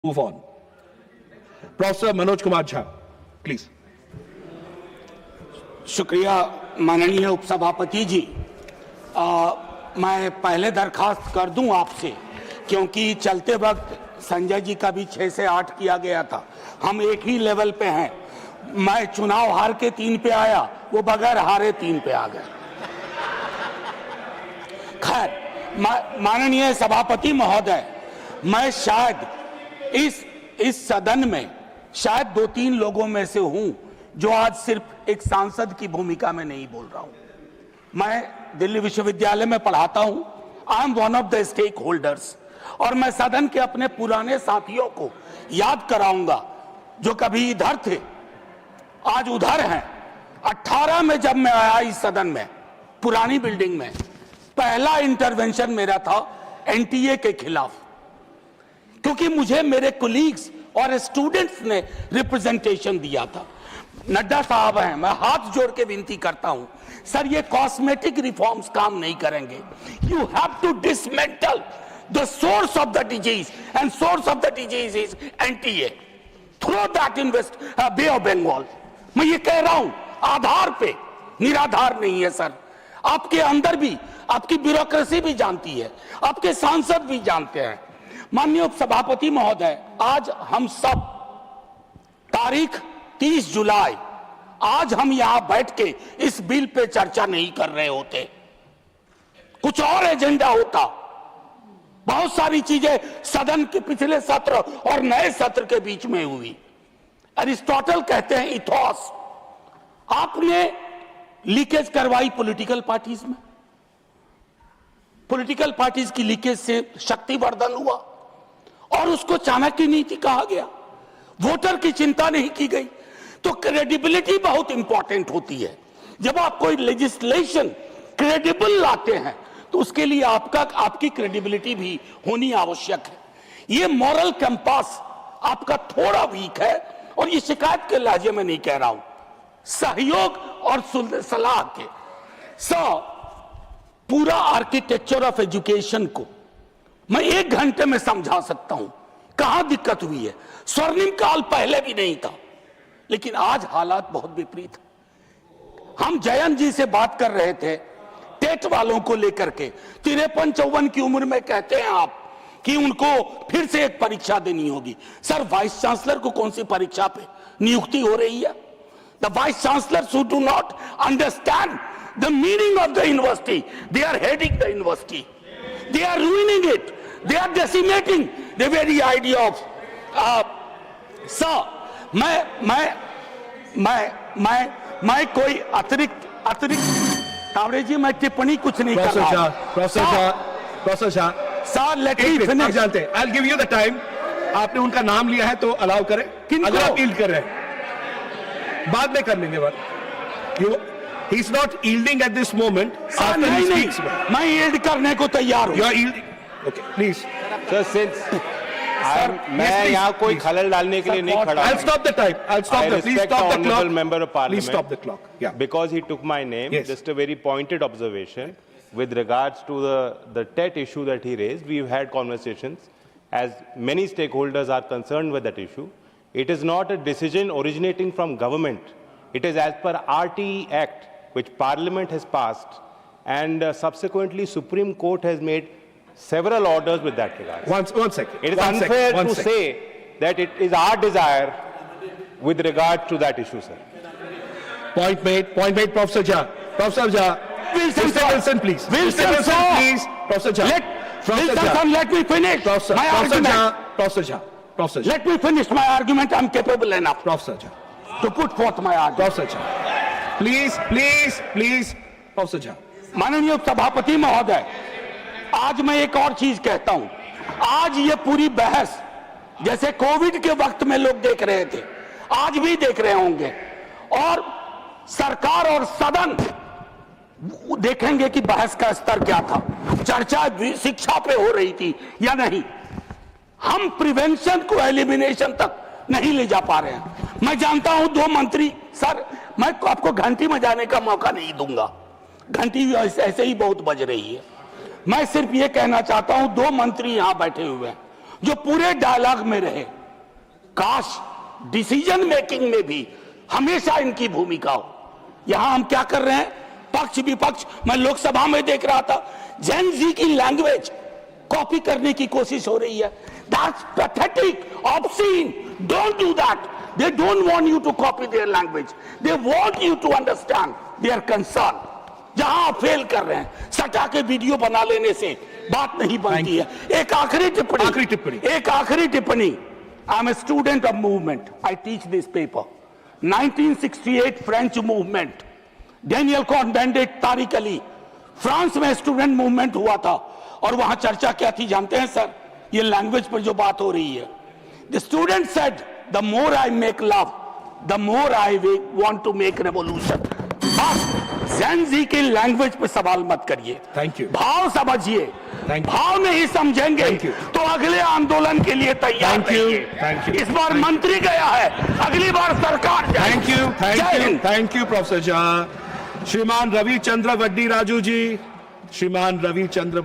Move on. Professor Manoj Kumar Jha, please. शुक्रिया माननीय उपसभापति जी। मैं पहले दरखास्त कर दूं आपसे, क्योंकि चलते वक्त संजय जी का भी 6 से 8 किया गया था। हम एक ही लेवल पे हैं। मैं चुनाव हार के 3 पे आया, वो बगैर हारे 3 पे आ गए। खैर, माननीय सभापति महोदय, मैं शायद इस सदन में शायद 2-3 लोगों में से हूं जो आज सिर्फ एक सांसद की भूमिका में नहीं बोल रहा हूं। मैं दिल्ली विश्वविद्यालय में पढ़ाता हूं। I am one of the stake holders, और मैं सदन के अपने पुराने साथियों को याद कराऊंगा जो कभी इधर थे, आज उधर हैं। 18 में जब मैं आया इस सदन में, पुरानी बिल्डिंग में, पहला इंटरवेंशन मेरा था एनटीए के खिलाफ, क्योंकि मुझे मेरे कोलीग्स और स्टूडेंट्स ने रिप्रेजेंटेशन दिया था। नड्डा साहब हैं, मैं हाथ जोड़ के विनती करता हूं, सर ये कॉस्मेटिक रिफॉर्म्स काम नहीं करेंगे। You have to dismantle the source of the disease, and source of the disease is NTA. Throw that in west Bay of Bengal. मैं ये कह रहा हूं आधार पे, निराधार नहीं है सर। आपके अंदर भी आपकी ब्यूरोक्रेसी भी जानती है, आपके सांसद भी जानते हैं। माननीय उपसभापति महोदय, आज हम सब तारीख 30 जुलाई, आज हम यहां बैठ के इस बिल पे चर्चा नहीं कर रहे होते, कुछ और एजेंडा होता। बहुत सारी चीजें सदन के पिछले सत्र और नए सत्र के बीच में हुई। अरिस्टोटल कहते हैं इथोस। आपने लीकेज करवाई पॉलिटिकल पार्टीज में, पॉलिटिकल पार्टीज की लीकेज से शक्तिवर्धन हुआ और उसको चाणक्य नीति कहा गया। वोटर की चिंता नहीं की गई। तो क्रेडिबिलिटी बहुत इंपॉर्टेंट होती है। जब आप कोई लेजिस्लेशन क्रेडिबल लाते हैं तो उसके लिए आपकी क्रेडिबिलिटी भी होनी आवश्यक है। ये मॉरल कंपास आपका थोड़ा वीक है, और ये शिकायत के लहजे में नहीं कह रहा हूं, सहयोग और सलाह के। पूरा आर्किटेक्चर ऑफ एजुकेशन को मैं 1 घंटे में समझा सकता हूं कहां दिक्कत हुई है। स्वर्णिम काल पहले भी नहीं था, लेकिन आज हालात बहुत विपरीत है। हम जयंत जी से बात कर रहे थे टेट वालों को लेकर के। 53-54 की उम्र में कहते हैं आप कि उनको फिर से एक परीक्षा देनी होगी। सर, वाइस चांसलर को कौन सी परीक्षा पे नियुक्ति हो रही है? The vice chancellor who do not understand the meaning of the university, they are heading the university, they are ruining it, they are decimating the very idea of मैं कोई अतिरिक्त तावड़े जी, मैं टिप्पणी कुछ नहीं कर रहा। Professor Shah, sir let me finish. जानते हैं, I'll give you the time। आपने उनका नाम लिया है तो अलाउ करें। अगर आप यील्ड कर रहे हैं बाद में कर लेंगे बात। He is not yielding at this moment. नहीं, मैं यील्ड करने को तैयार हूं। You are yielding. Okay, please. Sir, since मैं यहाँ कोई खलल डालने के लिए नहीं खड़ा। I'll stop the time. I'll stop the. Please stop the clock. Member of Parliament. Please stop the clock. Yeah. Because he took my name. Yes. Just a very pointed observation with regards to the TET issue that he raised. We've had conversations, as many stakeholders are concerned with that issue. It is not a decision originating from government. It is as per RTE Act, which Parliament has passed, and subsequently Supreme Court has made several orders with that regard. One second. It is unfair to say that it is our desire with regard to that issue, sir. Point made, Professor Jha. Professor Jha. Wilson, please. Wilson, please. Professor Jha. Let me finish my argument. Professor Jha. Let me finish my argument. I'm capable enough Professor Jha. to put forth my argument. Professor Jha. Please. Professor Jha. माननीय सभापति महोदय, आज मैं एक और चीज कहता हूं। आज ये पूरी बहस जैसे कोविड के वक्त में लोग देख रहे थे, आज भी देख रहे होंगे, और सरकार और सदन देखेंगे कि बहस का स्तर क्या था, चर्चा शिक्षा पे हो रही थी या नहीं। हम प्रिवेंशन को एलिमिनेशन तक नहीं ले जा पा रहे हैं। मैं जानता हूं 2 मंत्री, सर मैं आपको घंटी बजाने का मौका नहीं दूंगा, घंटी ऐसे ही बहुत बज रही है। मैं सिर्फ ये कहना चाहता हूं, 2 मंत्री यहां बैठे हुए हैं, जो पूरे डायलॉग में रहे। काश डिसीजन मेकिंग में भी हमेशा इनकी भूमिका हो। यहां हम क्या कर रहे हैं, पक्ष विपक्ष, मैं लोकसभा में देख रहा था, जेन जी की लैंग्वेज कॉपी करने की कोशिश हो रही है। That's pathetic, obscene, don't do that. They don't want you to copy their language, they want you to understand their concern. जहां आप फेल कर रहे हैं, सटा के वीडियो बना लेने से बात नहीं बनती है। एक आखिरी टिप्पणी, I am a student of movement, I teach this paper. 1968 French movement, Daniel Cohn-Bendit, Tariq Ali, France में स्टूडेंट मूवमेंट हुआ था और वहां चर्चा क्या थी जानते हैं सर? ये लैंग्वेज पर जो बात हो रही है, the student said the more I make love the more I want to make revolution. बस जेन जी की लैंग्वेज पे सवाल मत करिए, थैंक यू, भाव समझिए, Thank you. भाव नहीं समझेंगे Thank you. तो अगले आंदोलन के लिए तैयार Thank you. रहिए। Thank you. इस बार मंत्री गया है, अगली बार सरकार जाएगी। Thank you professor Jha. श्रीमान रविचंद्र वड्डी राजू जी, श्रीमान रविचंद्र